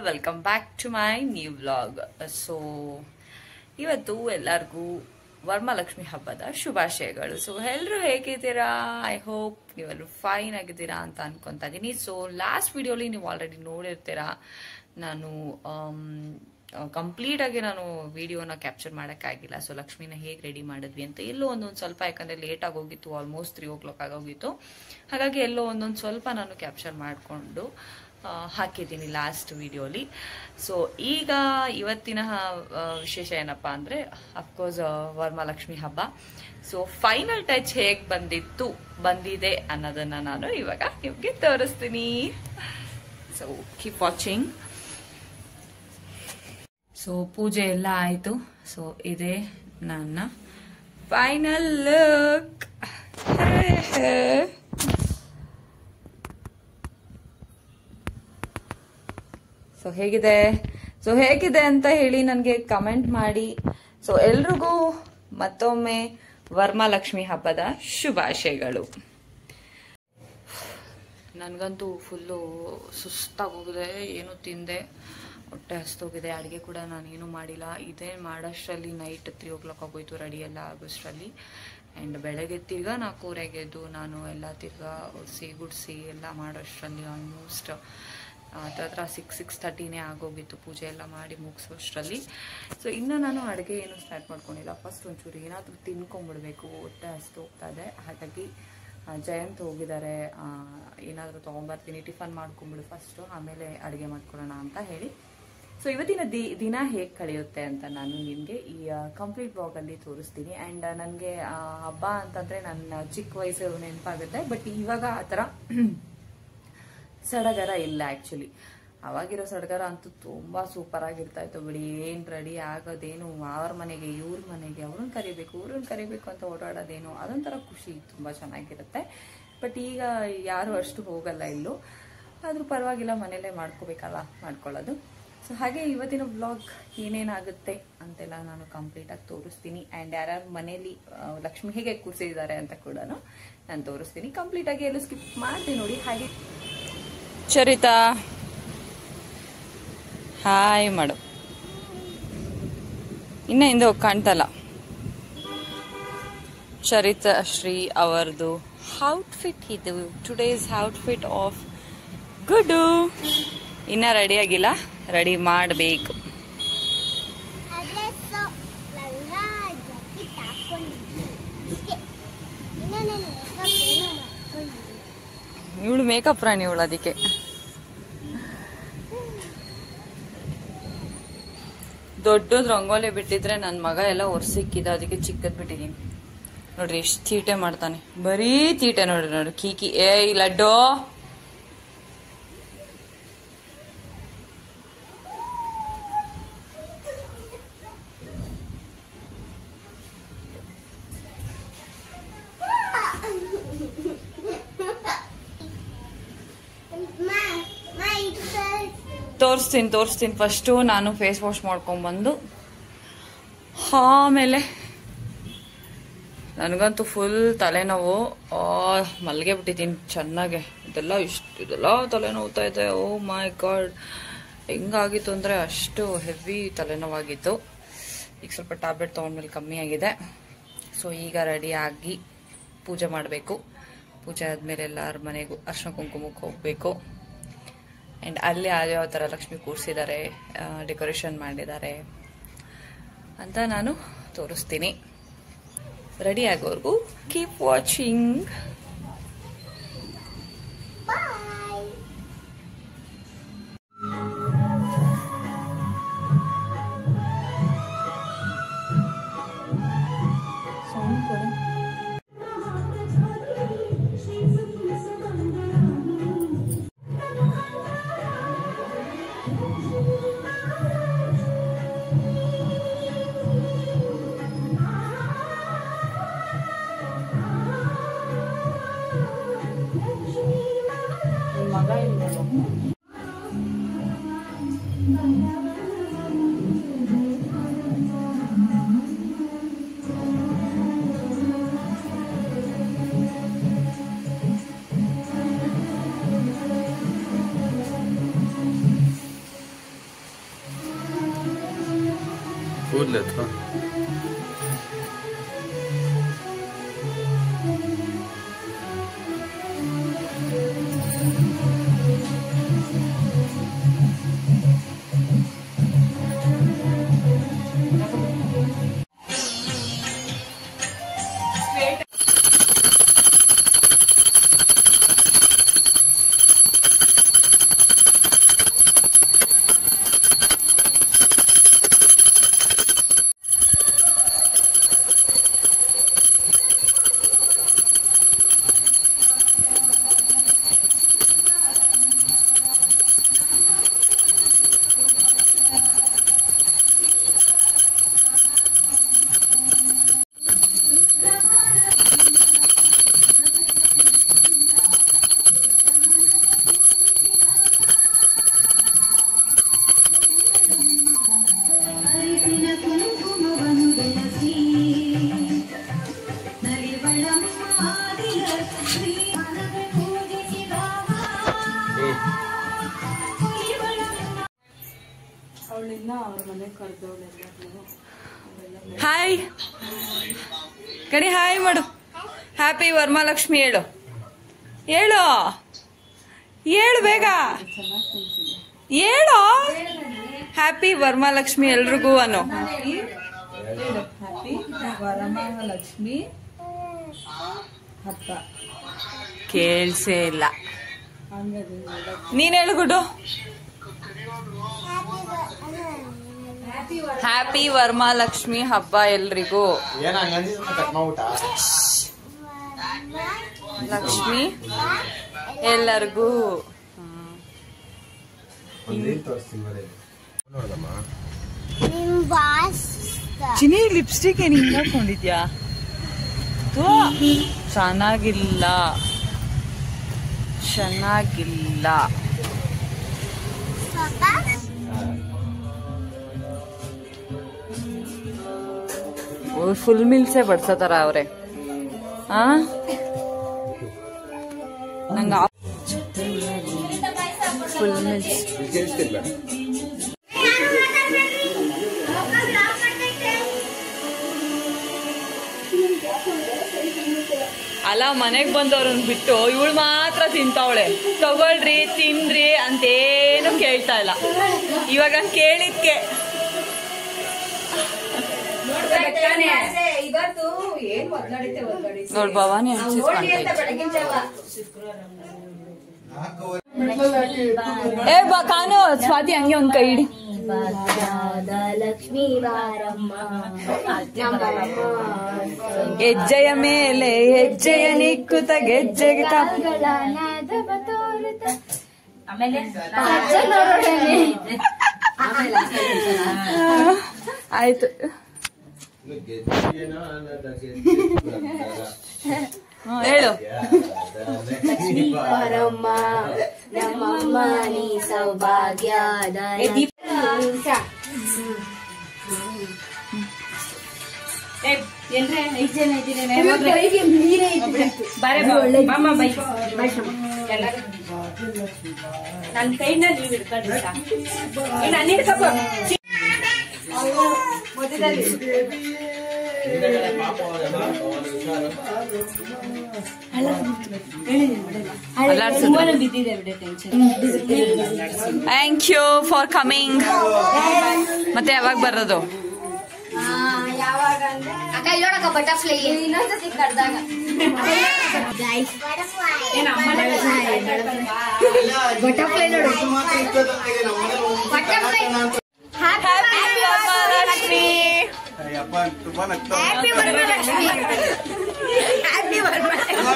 Welcome back to my new vlog. So ಇವತ್ತು ಎಲ್ಲರಿಗೂ ವರಮಹಾಲಕ್ಷ್ಮಿ ಹಬ್ಬದ ಶುಭಾಶಯಗಳು. ಸೊ ಎಲ್ಲರೂ ಹೇಗಿದ್ದೀರಾ? ಐ ಹೋಪ್ ನೀವೆಲ್ಲರೂ ಫೈನ್ ಆಗಿದ್ದೀರಾ ಅಂತ ಅನ್ಕೊಂತ ಇದೀನಿ. ಸೊ ಲಾಸ್ಟ್ ವಿಡಿಯೋಲಿ ನೀವು ಆಲ್ರೆಡಿ ನೋಡಿರ್ತೀರಾ, ನಾನು ಕಂಪ್ಲೀಟ್ ಆಗಿ ನಾನು ವಿಡಿಯೋನ ಕ್ಯಾಪ್ಚರ್ ಮಾಡೋಕ್ಕಾಗಿಲ್ಲ. ಸೊ ಲಕ್ಷ್ಮಿನ ಹೇಗೆ ರೆಡಿ ಮಾಡಿದ್ವಿ ಅಂತ ಎಲ್ಲೋ ಒಂದೊಂದು ಸ್ವಲ್ಪ, ಯಾಕಂದ್ರೆ ಲೇಟ್ ಆಗೋಗಿತ್ತು, ಆಲ್ಮೋಸ್ಟ್ 3 o'clock ಆಗೋಗಿತ್ತು. ಹಾಗಾಗಿ ಎಲ್ಲೋ ಒಂದೊಂದು ಸ್ವಲ್ಪ ನಾನು ಕ್ಯಾಪ್ಚರ್ ಮಾಡಿಕೊಂಡು ಹಾಕಿದ್ದೀನಿ ಲಾಸ್ಟ್ ವಿಡಿಯೋಲಿ. ಸೊ ಈಗ ಇವತ್ತಿನ ವಿಶೇಷ ಏನಪ್ಪಾ ಅಂದ್ರೆ, ಅಫ್ಕೋರ್ಸ್ ವರಮಹಾಲಕ್ಷ್ಮಿ ಹಬ್ಬ. ಸೊ ಫೈನಲ್ ಟಚ್ ಹೇಗೆ ಬಂದಿದೆ ಅನ್ನೋದನ್ನ ನಾನು ಇವಾಗ ನಿಮ್ಗೆ ತೋರಿಸ್ತೀನಿ. So keep watching. ಸೊ ಪೂಜೆ ಎಲ್ಲ ಆಯ್ತು. ಸೊ ಇದೇ ನನ್ನ ಫೈನಲ್ ಲುಕ್. ಸೊ ಹೇಗಿದೆ ಅಂತ ಹೇಳಿ ನನಗೆ ಕಮೆಂಟ್ ಮಾಡಿ. ಸೊ ಎಲ್ರಿಗೂ ಮತ್ತೊಮ್ಮೆ ವರಮಹಾಲಕ್ಷ್ಮಿ ಹಬ್ಬದ ಶುಭಾಶಯಗಳು. ನನಗಂತೂ ಫುಲ್ಲು ಸುಸ್ತಾಗೋಗಿದೆ, ಏನು ತಿಂದೆ, ಹೊಟ್ಟೆ ಹಸ್ತೋಗಿದೆ. ಅಡುಗೆ ಕೂಡ ನಾನೇನು ಮಾಡಿಲ್ಲ. ಇದೇ ಮಾಡೋಷ್ಟರಲ್ಲಿ ನೈಟ್ 3 o'clock ಆಗೋಯ್ತು, ರೆಡಿ ಎಲ್ಲ ಆಗೋಷ್ಟರಲ್ಲಿ. ಆ್ಯಂಡ್ ಬೆಳಗ್ಗೆ ತಿರ್ಗಾ 4:30 ಎದ್ದು ನಾನು ಎಲ್ಲ ತಿರ್ಗಾ ಗುಡಿಸಿ ಎಲ್ಲ ಮಾಡೋಷ್ಟರಲ್ಲಿ ಆಲ್ಮೋಸ್ಟ್ ಹತ್ರ 6:30 ಆಗೋಗಿತ್ತು, ಪೂಜೆ ಎಲ್ಲ ಮಾಡಿ ಮುಗಿಸೋಷ್ಟರಲ್ಲಿ. ಸೊ ಇನ್ನು ನಾನು ಅಡುಗೆ ಏನು ಸ್ಟಾರ್ಟ್ ಮಾಡ್ಕೊಂಡಿಲ್ಲ. ಫಸ್ಟ್ ಒಂಚೂರು ಏನಾದರೂ ತಿನ್ಕೊಂಡ್ಬಿಡ್ಬೇಕು, ಹೊಟ್ಟೆ ಹಸ್ತು ಹೋಗ್ತಾ ಇದೆ. ಹಾಗಾಗಿ ಜಯಂತ್ ಹೋಗಿದ್ದಾರೆ, ಏನಾದರೂ ತೊಗೊಂಬರ್ತೀನಿ, ಟಿಫನ್ ಮಾಡ್ಕೊಂಬಿಡು ಫಸ್ಟು, ಆಮೇಲೆ ಅಡುಗೆ ಮಾಡ್ಕೊಳ್ಳೋಣ ಅಂತ ಹೇಳಿ. ಸೊ ಇವತ್ತಿನ ದಿನ ಹೇಗೆ ಕಳೆಯುತ್ತೆ ಅಂತ ನಾನು ನಿಮಗೆ ಈ ಕಂಪ್ಲೀಟ್ ಬ್ಲಾಗಲ್ಲಿ ತೋರಿಸ್ತೀನಿ. ಆ್ಯಂಡ್ ನನಗೆ ಹಬ್ಬ ಅಂತಂದರೆ ನನ್ನ ಚಿಕ್ಕ ವಯಸ್ಸು ನೆನಪಾಗುತ್ತೆ. ಬಟ್ ಇವಾಗ ಆ ಥರ ಸಡಗರ ಇಲ್ಲ. ಆ್ಯಕ್ಚುಲಿ ಅವಾಗಿರೋ ಸಡಗರ ಅಂತೂ ತುಂಬ ಸೂಪರ್ ಆಗಿರ್ತಾ ಇತ್ತು ಬಿಡಿ. ಏನು ರೆಡಿ ಆಗೋದೇನು, ಅವ್ರ ಮನೆಗೆ ಇವ್ರ ಮನೆಗೆ ಅವ್ರನ್ನ ಕರಿಬೇಕು ಅಂತ ಓಡಾಡೋದೇನು, ಅದೊಂಥರ ಖುಷಿ, ತುಂಬ ಚೆನ್ನಾಗಿರುತ್ತೆ. ಬಟ್ ಈಗ ಯಾರು ಅಷ್ಟು ಹೋಗಲ್ಲ ಇಲ್ಲೂ. ಆದರೂ ಪರವಾಗಿಲ್ಲ, ಮನೇಲೇ ಮಾಡ್ಕೊಳ್ಳೋದು. ಸೊ ಹಾಗೆ ಇವತ್ತಿನ ವ್ಲಾಗ್ ಏನೇನಾಗುತ್ತೆ ಅಂತೆಲ್ಲ ನಾನು ಕಂಪ್ಲೀಟಾಗಿ ತೋರಿಸ್ತೀನಿ. ಆ್ಯಂಡ್ ಯಾರ್ಯಾರು ಮನೇಲಿ ಲಕ್ಷ್ಮಿ ಹೇಗೆ ಕೂರಿಸಿದ್ದಾರೆ ಅಂತ ಕೂಡ ನಾನು ತೋರಿಸ್ತೀನಿ. ಕಂಪ್ಲೀಟಾಗಿ ಎಲ್ಲೂ ಸ್ಕಿಪ್ ಮಾಡ್ತೀನಿ ನೋಡಿ. ಹಾಗೆ ಚರಿತಾ ಹಾಯ್ ಮಾಡು, ಇನ್ನ ಹಿಂದೆ ಹೋಗಿ ಕಾಣ್ತಲ್ಲ. ಚರಿತಾ ಶ್ರೀ ಅವರದು ಔಟ್ಫಿಟ್ ಇದು, ಟುಡೇಸ್ ಔಟ್ಫಿಟ್ ಆಫ್ ಗುಡ್ಡು. ಇನ್ನ ರೆಡಿ ಆಗಿಲ್ಲ, ರೆಡಿ ಮಾಡಬೇಕು. ಇವಳು ಮೇಕಪ್ ರಾಣಿ, ಇವಳು ಅದಕ್ಕೆ. ದೊಡ್ಡದ್ ರಂಗೋಲಿ ಬಿಟ್ಟಿದ್ರೆ ನನ್ನ ಮಗ ಎಲ್ಲ ಒರ್ಸಿಕ್ಕಿದ, ಅದಕ್ಕೆ ಚಿಕ್ಕದ್ ಬಿಟ್ಟಿದೀನಿ. ನೋಡ್ರಿ ಎಷ್ಟು ತೀಟೆ ಮಾಡ್ತಾನೆ, ಬರೀ ತೀಟೆ. ನೋಡ್ರಿ ಕೀಕಿ, ಏ ಲಡ್ಡು. ತೋರಿಸ್ತೀನಿ. ಫಸ್ಟು ನಾನು ಫೇಸ್ ವಾಶ್ ಮಾಡ್ಕೊಂಡ್ಬಂದು ಆಮೇಲೆ ನನಗಂತೂ ಫುಲ್ ತಲೆನೋವು, ಮಲ್ಗೆ ಬಿಟ್ಟಿದ್ದೀನಿ ಚೆನ್ನಾಗೆ. ಇದೆಲ್ಲ ತಲೆನೋವ್ತಾ ಇದೆ. ಓ ಮೈ ಗಾಡ್, ಹೆಂಗಾಗಿತ್ತು ಅಂದರೆ ಅಷ್ಟು ಹೆವಿ ತಲೆನೋವಾಗಿತ್ತು. ಈಗ ಸ್ವಲ್ಪ ಟ್ಯಾಬ್ಲೆಟ್ ತೊಗೊಂಡ್ಮೇಲೆ ಕಮ್ಮಿ ಆಗಿದೆ. ಸೊ ಈಗ ರೆಡಿ ಆಗಿ ಪೂಜೆ ಮಾಡಬೇಕು. ಪೂಜೆ ಆದಮೇಲೆ ಎಲ್ಲರ ಮನೆಗೂ ಅರ್ಶಿನ ಕುಂಕುಮಕ್ಕೆ ಹೋಗಬೇಕು. ಆ್ಯಂಡ್ ಅಲ್ಲಿ ಯಾವ ಥರ ಲಕ್ಷ್ಮಿ ಕೂರಿಸಿದ್ದಾರೆ, ಡೆಕೋರೇಷನ್ ಮಾಡಿದ್ದಾರೆ ಅಂತ ನಾನು ತೋರಿಸ್ತೀನಿ. ರೆಡಿ ಆಗೋವರೆಗೂ ಕೀಪ್ ವಾಚಿಂಗ್. ಕೂದಲು ಎತ್ಕೊ. ಹಾಯ್ ಕಣಿ, ಹಾಯ್ ಮಾಡು. ಹ್ಯಾಪಿ ವರಮಹಾಲಕ್ಷ್ಮಿ ಹೇಳು, ಹೇಳು ಹೇಳು ಬೇಗ ಹೇಳು. ಹ್ಯಾಪಿ ವರಮಹಾಲಕ್ಷ್ಮಿ ಎಲ್ರಿಗೂ ಅನ್ನು. ಹ್ಯಾಪಿ ವರಮಹಾಲಕ್ಷ್ಮಿ ಹಬ್ಬ. ಕೇಳ್ಸೇ ಇಲ್ಲ. ನೀನ್ ಹೇಳು ಗುಡ್ಡು. ಹ್ಯಾಪಿ ವರಮಹಾಲಕ್ಷ್ಮಿ ಹಬ್ಬ ಎಲ್ರಿಗೂ. ಲಕ್ಷ್ಮಿ ಎಲ್ಲರಿಗೂ. ಚಿನಿ ಲಿಪ್ಸ್ಟಿಕ್ ಏನ್ ಹಿಂಗ್ ಹಾಕೊಂಡಿದ್ಯಾ? ಚೆನ್ನಾಗಿಲ್ಲ ಚೆನ್ನಾಗಿಲ್ಲ. ಫುಲ್ ಮಿಲ್ಸೇ ಬಡ್ಸತಾರ ಅವ್ರೆ. ನಂಗ ಫುಲ್ ಮಿಲ್ಸ್ ಅಲ್ಲ. ಮನೆಗ್ ಬಂದವ್ರನ್ನ ಬಿಟ್ಟು ಇವಳು ಮಾತ್ರ ತಿಂತಾವಳೆ. ತಗೊಳ್ರಿ ತಿನ್ರಿ ಅಂತೇನು ಕೇಳ್ತಾ ಇಲ್ಲ. ಇವಾಗ ಕೇಳಿದ್ಕೆ ನೋಡ್ ಭವಾನಿ ಏ ಬಾ ಕಾನು. ಸ್ವಾತಿ ಹಂಗೆ ಒಂದ್ ಕೈ ಇಡಿ. ಲಕ್ಷ್ಮೀ ಬಾರಮ್ಮ ಹೆಜ್ಜೆಯ ಮೇಲೆ ಹೆಜ್ಜೆಯ ನಿಕ್ಕುತ್ತ ಗೆಜ್ಜೆಗೆ ಆಯ್ತು. ಹೇಳು. ಬಾರಮ್ಮ ನಮ್ಮಮ್ಮ ನೀ ಸೌಭಾಗ್ಯದ ನನ್ ಕೈನ ನೀವ್ ಹಿಡ್ಕೊಂಡ್ರಿ ನಾನು ಹಿಡ್ಕಪ್ಪ. Thank you for coming. ಮತ್ತೆ ಯಾವಾಗ ಬರೋದು? ಅಕ್ಕ ಇಲ್ಲೋಡಕ ಬಟರ್ಫ್ಲೈ ಇನ್ನೊಂದ್ಸತಿ ಕರ್ದಾಗ ಬಟರ್ಫ್ಲೈ ನೋಡು. Butterfly happy Varamahalakshmi. Happy Varamahalakshmi. Happy Varamahalakshmi.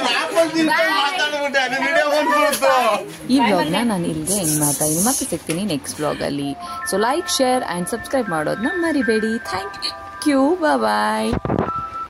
ಈ ವ್ಲಾಗ್ನ ನಾನು ಇಲ್ಲಿಗೆ ಎಂಡ್ ಮಾಡ್ತಾ ಇದ್ದೀನಿ. ಮತ್ತೆ ಸಿಗ್ತೀನಿ ನೆಕ್ಸ್ಟ್ ವ್ಲಾಗಲ್ಲಿ. So like, share and subscribe ಮಾಡೋದನ್ನ ಮರಿಬೇಡಿ. Thank you. ಬಾಯ್.